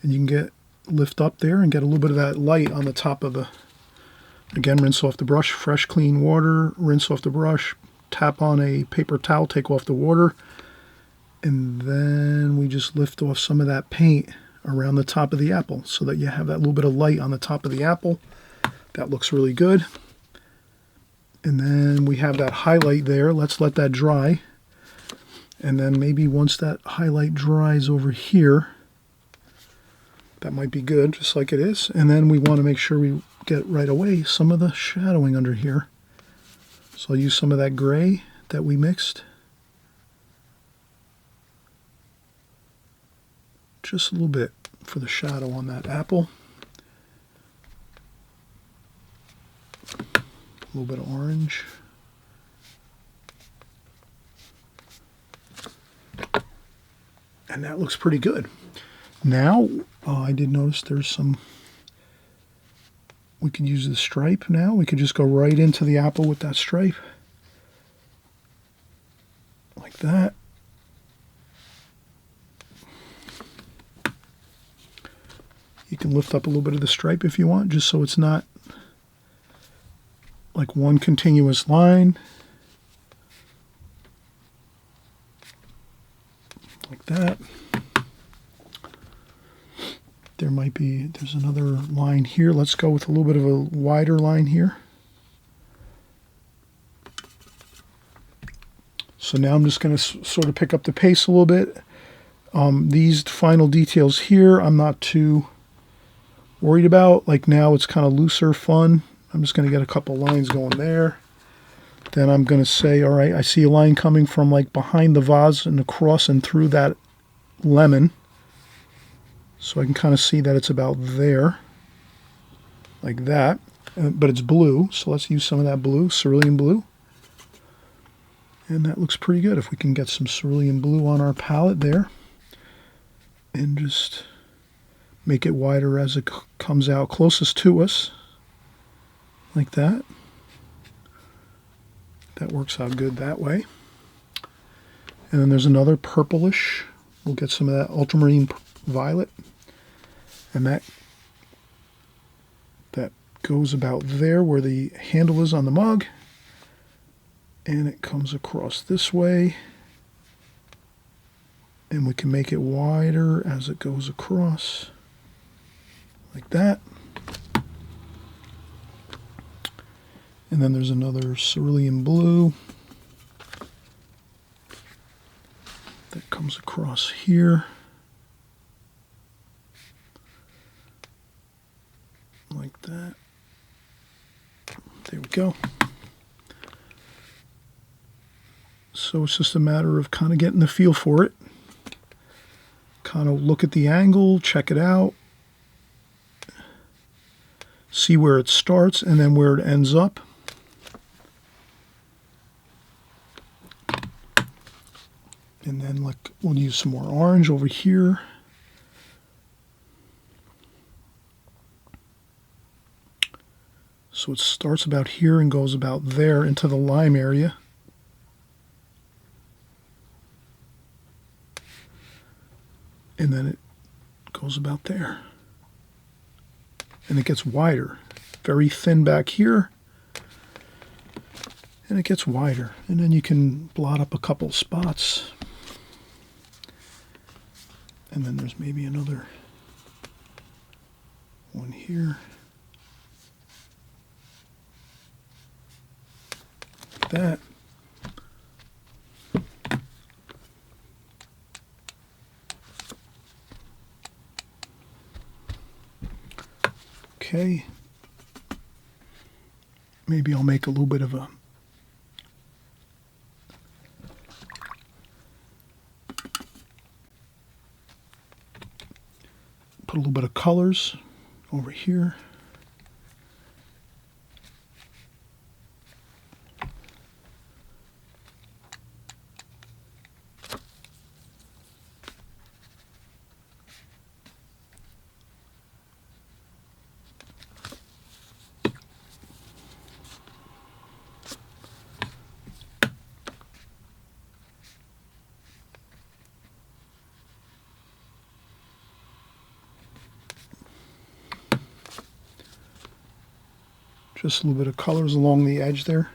and you can lift up there and get a little bit of that light on the top of the, again, rinse off the brush, fresh clean water, rinse off the brush, tap on a paper towel, take off the water, and then we just lift off some of that paint around the top of the apple so that you have that little bit of light on the top of the apple. That looks really good. And then we have that highlight there. Let's let that dry. And then maybe once that highlight dries over here, that might be good, just like it is. And then we want to make sure we get right away some of the shadowing under here. So I'll use some of that gray that we mixed. just a little bit for the shadow on that apple. A little bit of orange. And that looks pretty good. Now, I did notice there's some, we could use the stripe now. We could just go right into the apple with that stripe. Like that. You can lift up a little bit of the stripe if you want, just so it's not like one continuous line. Like that. There's another line here. Let's go with a little bit of a wider line here. So now I'm just going to sort of pick up the pace a little bit. These final details here, I'm not too worried about. Like now it's kind of looser, fun. I'm just going to get a couple lines going there. Then I'm going to say, all right, I see a line coming from like behind the vase and across and through that lemon. So I can kind of see that it's about there, like that, but it's blue. So let's use some of that blue, cerulean blue. And that looks pretty good if we can get some cerulean blue on our palette there. And just make it wider as it comes out closest to us, like that. That works out good that way. And then there's another purplish. We'll get some of that ultramarine violet. And that goes about there where the handle is on the mug. And it comes across this way. And we can make it wider as it goes across. Like that. And then there's another cerulean blue that comes across here. Like that. There we go. So it's just a matter of kind of getting the feel for it. Kind of look at the angle, check it out. See where it starts and then where it ends up. And then like we'll use some more orange over here. So it starts about here and goes about there into the lime area. And then it goes about there. And it gets wider. Very thin back here. And it gets wider. And then you can blot up a couple spots. And then there's maybe another one here. Like that. Okay. Maybe I'll make a little bit of a put a little bit of colors over here. Just a little bit of colors along the edge there.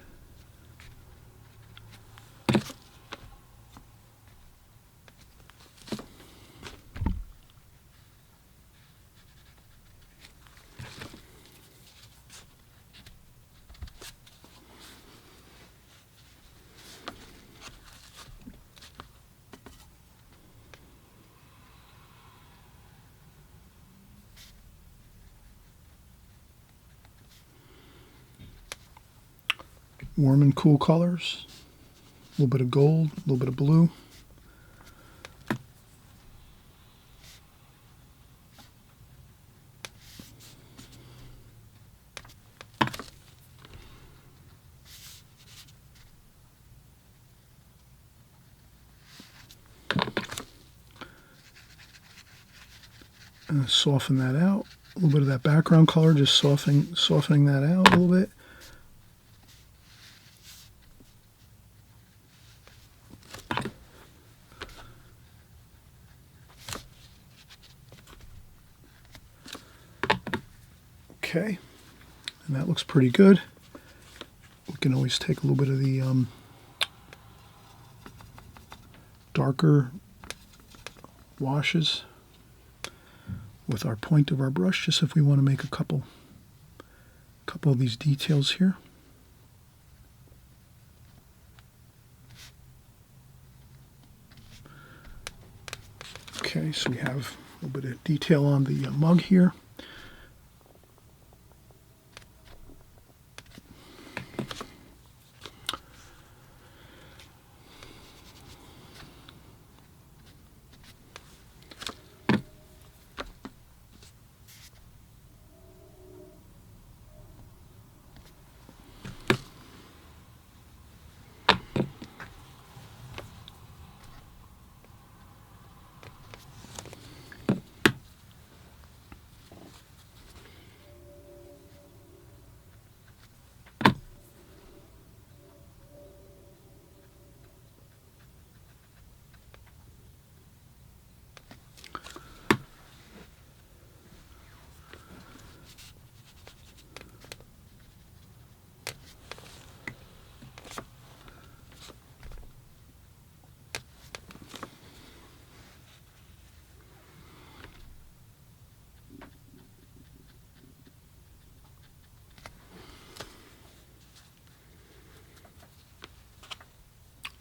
Warm and cool colors, a little bit of gold, a little bit of blue. Soften that out. A little bit of that background color, just softening that out a little bit. Okay, and that looks pretty good. We can always take a little bit of the darker washes with our point of our brush, just if we want to make a couple of these details here. Okay, so we have a little bit of detail on the mug here.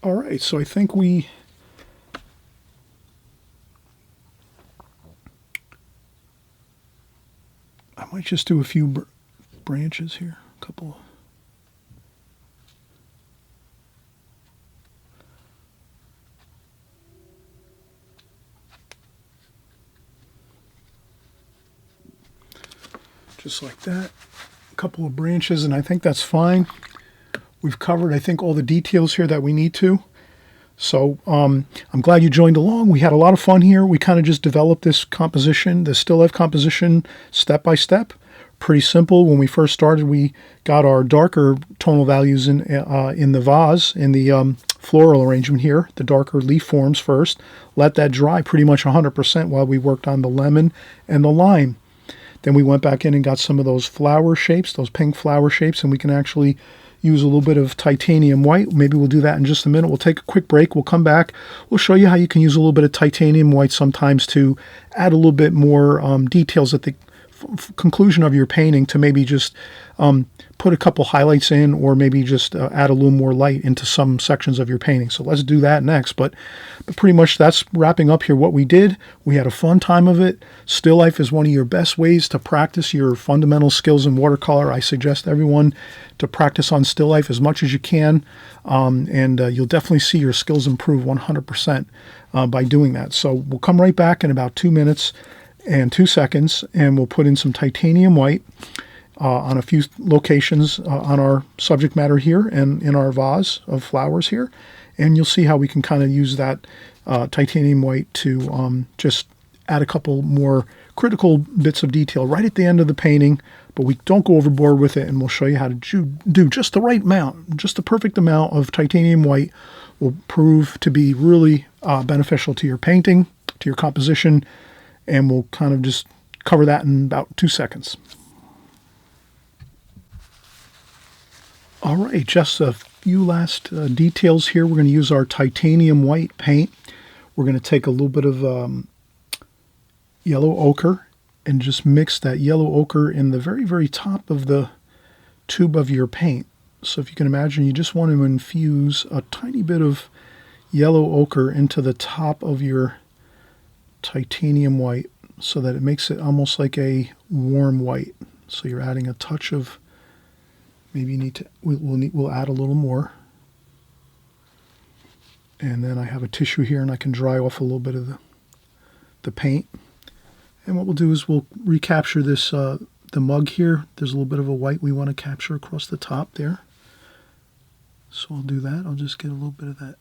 All right, so I think I might just do a few branches here, a couple. Just like that, a couple of branches, and I think that's fine. We've covered, I think, all the details here that we need to. So I'm glad you joined along. We had a lot of fun here. We kind of just developed this composition, the still life composition, step by step. Pretty simple. When we first started, we got our darker tonal values in the vase, in the floral arrangement here, the darker leaf forms first. Let that dry pretty much 100% while we worked on the lemon and the lime. Then we went back in and got some of those flower shapes, those pink flower shapes, and we can actually use a little bit of titanium white. Maybe we'll do that in just a minute. We'll take a quick break. We'll come back. We'll show you how you can use a little bit of titanium white sometimes to add a little bit more details at the conclusion of your painting, to maybe just put a couple highlights in, or maybe just add a little more light into some sections of your painting. So let's do that next. But pretty much that's wrapping up here what we did. We had a fun time of it. Still life is one of your best ways to practice your fundamental skills in watercolor. I suggest everyone to practice on still life as much as you can, and you'll definitely see your skills improve 100% by doing that. So we'll come right back in about 2 minutes and 2 seconds, and we'll put in some titanium white on a few locations on our subject matter here and in our vase of flowers here. And you'll see how we can kind of use that titanium white to just add a couple more critical bits of detail right at the end of the painting, but we don't go overboard with it, and we'll show you how to do just the right amount, just the perfect amount of titanium white will prove to be really beneficial to your painting, to your composition, and we'll kind of just cover that in about 2 seconds. All right, just a few last details here. We're going to use our titanium white paint. We're going to take a little bit of yellow ochre and just mix that yellow ochre in the very, very top of the tube of your paint. So if you can imagine, you just want to infuse a tiny bit of yellow ochre into the top of your titanium white so that it makes it almost like a warm white. So you're adding a touch of, maybe you need to, we'll add a little more. And then I have a tissue here, and I can dry off a little bit of the paint. And what we'll do is we'll recapture this, the mug here. There's a little bit of a white we want to capture across the top there. So I'll do that. I'll just get a little bit of that,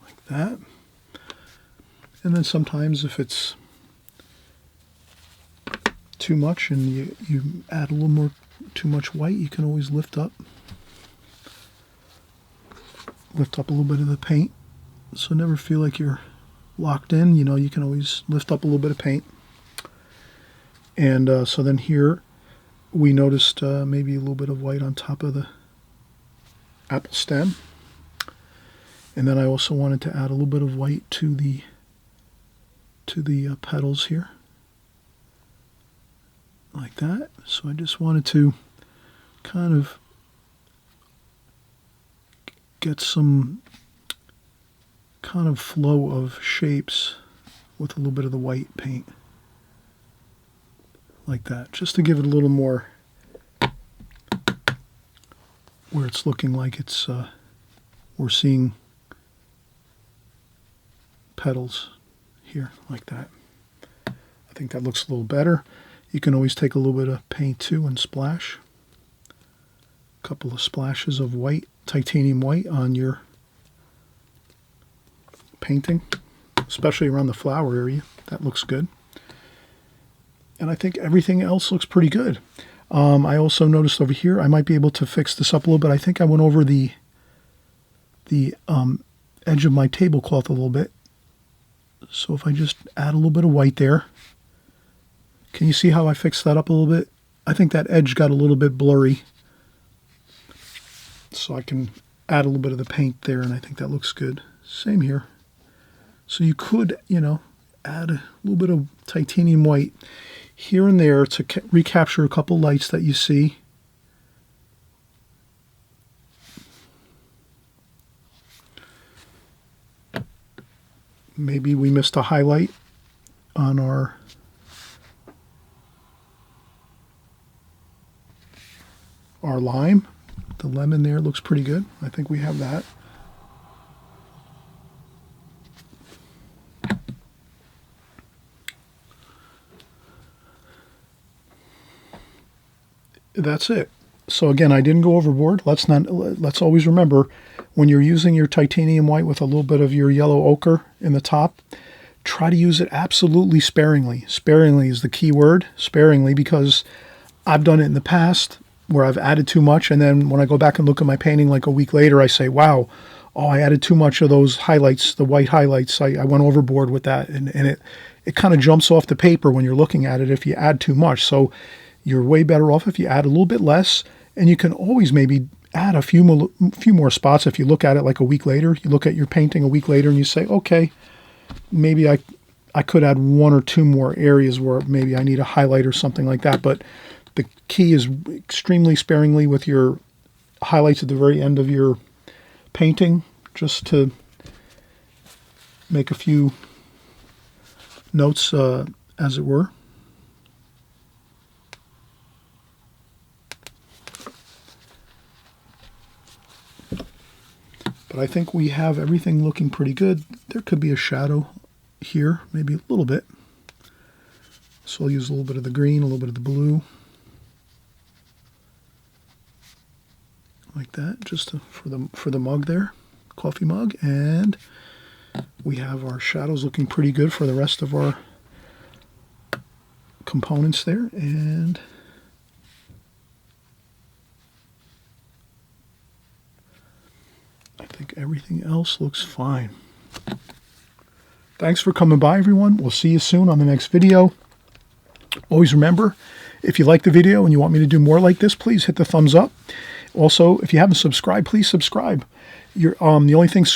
like that. And then sometimes if it's too much and you add a little more, too much white, you can always lift up a little bit of the paint. So never feel like you're locked in. You know, you can always lift up a little bit of paint. And so then here we noticed maybe a little bit of white on top of the apple stem. And then I also wanted to add a little bit of white to the petals here, like that. So I just wanted to kind of get some kind of flow of shapes with a little bit of the white paint, like that, just to give it a little more, where it's looking like it's we're seeing petals here, like that. I think that looks a little better. You can always take a little bit of paint too and splash. A couple of splashes of white, titanium white, on your painting, especially around the flower area. That looks good. And I think everything else looks pretty good. I also noticed over here, I might be able to fix this up a little bit. I think I went over the edge of my tablecloth a little bit. So if I just add a little bit of white there, can you see how I fixed that up a little bit? I think that edge got a little bit blurry. So I can add a little bit of the paint there, and I think that looks good. Same here. So you could, you know, add a little bit of titanium white here and there to recapture a couple lights that you see. Maybe we missed a highlight on our lime. The lemon there looks pretty good. I think we have that. That's it. So again, I didn't go overboard. Let's always remember, when you're using your titanium white with a little bit of your yellow ochre in the top, try to use it absolutely sparingly. Sparingly is the key word. Sparingly, because I've done it in the past where I've added too much, and then when I go back and look at my painting like a week later, I say, wow, oh, I added too much of those highlights, the white highlights. I went overboard with that, and it kind of jumps off the paper when you're looking at it if you add too much. So you're way better off if you add a little bit less, and you can always maybe add a few more spots. If you look at it like a week later, you look at your painting a week later and you say, okay, maybe I could add one or two more areas where maybe I need a highlight or something like that. But the key is extremely sparingly with your highlights at the very end of your painting, just to make a few notes, as it were. But I think we have everything looking pretty good. There could be a shadow here, maybe a little bit. So I'll use a little bit of the green, a little bit of the blue. Like that, just for the mug there, coffee mug. And we have our shadows looking pretty good for the rest of our components there. And I think everything else looks fine. Thanks for coming by, everyone. We'll see you soon on the next video. Always remember, if you like the video and you want me to do more like this, please hit the thumbs up. Also, if you haven't subscribed, please subscribe. The only thing,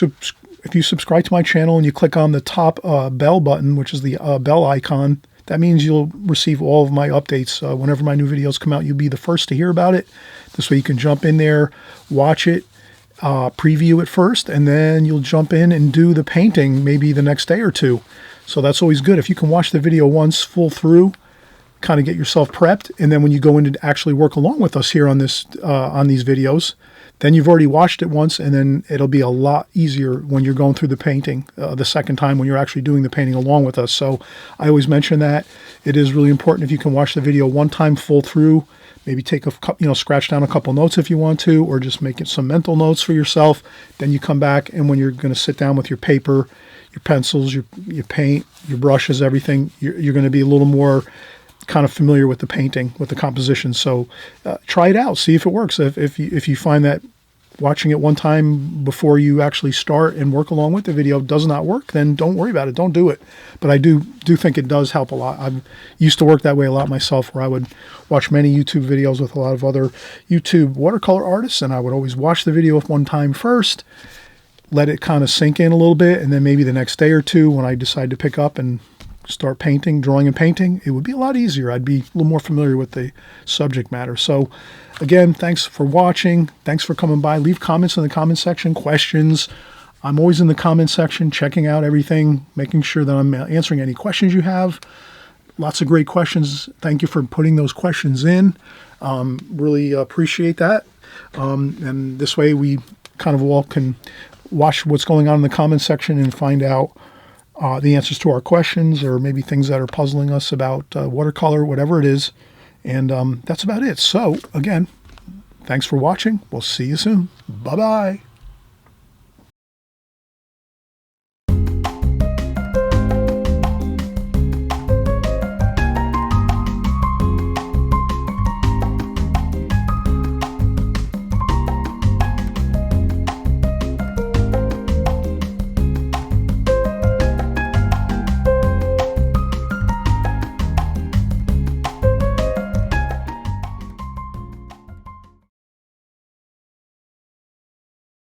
if you subscribe to my channel and you click on the top bell button, which is the bell icon, that means you'll receive all of my updates. Whenever my new videos come out, you'll be the first to hear about it. This way you can jump in there, watch it, preview it first, and then you'll jump in and do the painting maybe the next day or two. So that's always good. If you can watch the video once full through, kind of get yourself prepped, and then when you go in to actually work along with us here on this on these videos, then you've already watched it once, and then it'll be a lot easier when you're going through the painting the second time, when you're actually doing the painting along with us. So I always mention that it is really important if you can watch the video one time full through. Maybe take scratch down a couple notes if you want to, or just make it some mental notes for yourself. Then you come back, and when you're going to sit down with your paper, your pencils, your paint, your brushes, everything, you're going to be a little more kind of familiar with the painting, with the composition. So try it out, see if it works. If you find that watching it one time before you actually start and work along with the video does not work, then don't worry about it. Don't do it. But I do think it does help a lot. I used to work that way a lot myself, where I would watch many YouTube videos with a lot of other YouTube watercolor artists, and I would always watch the video one time first, let it kind of sink in a little bit, and then maybe the next day or two when I decide to pick up and start painting, drawing and painting, it would be a lot easier. I'd be a little more familiar with the subject matter. So again, thanks for watching. Thanks for coming by. Leave comments in the comment section, questions. I'm always in the comment section, checking out everything, making sure that I'm answering any questions you have. Lots of great questions. Thank you for putting those questions in. Really appreciate that. And this way we kind of all can watch what's going on in the comment section and find out the answers to our questions, or maybe things that are puzzling us about watercolor, whatever it is. And that's about it. So again, thanks for watching. We'll see you soon. Bye-bye.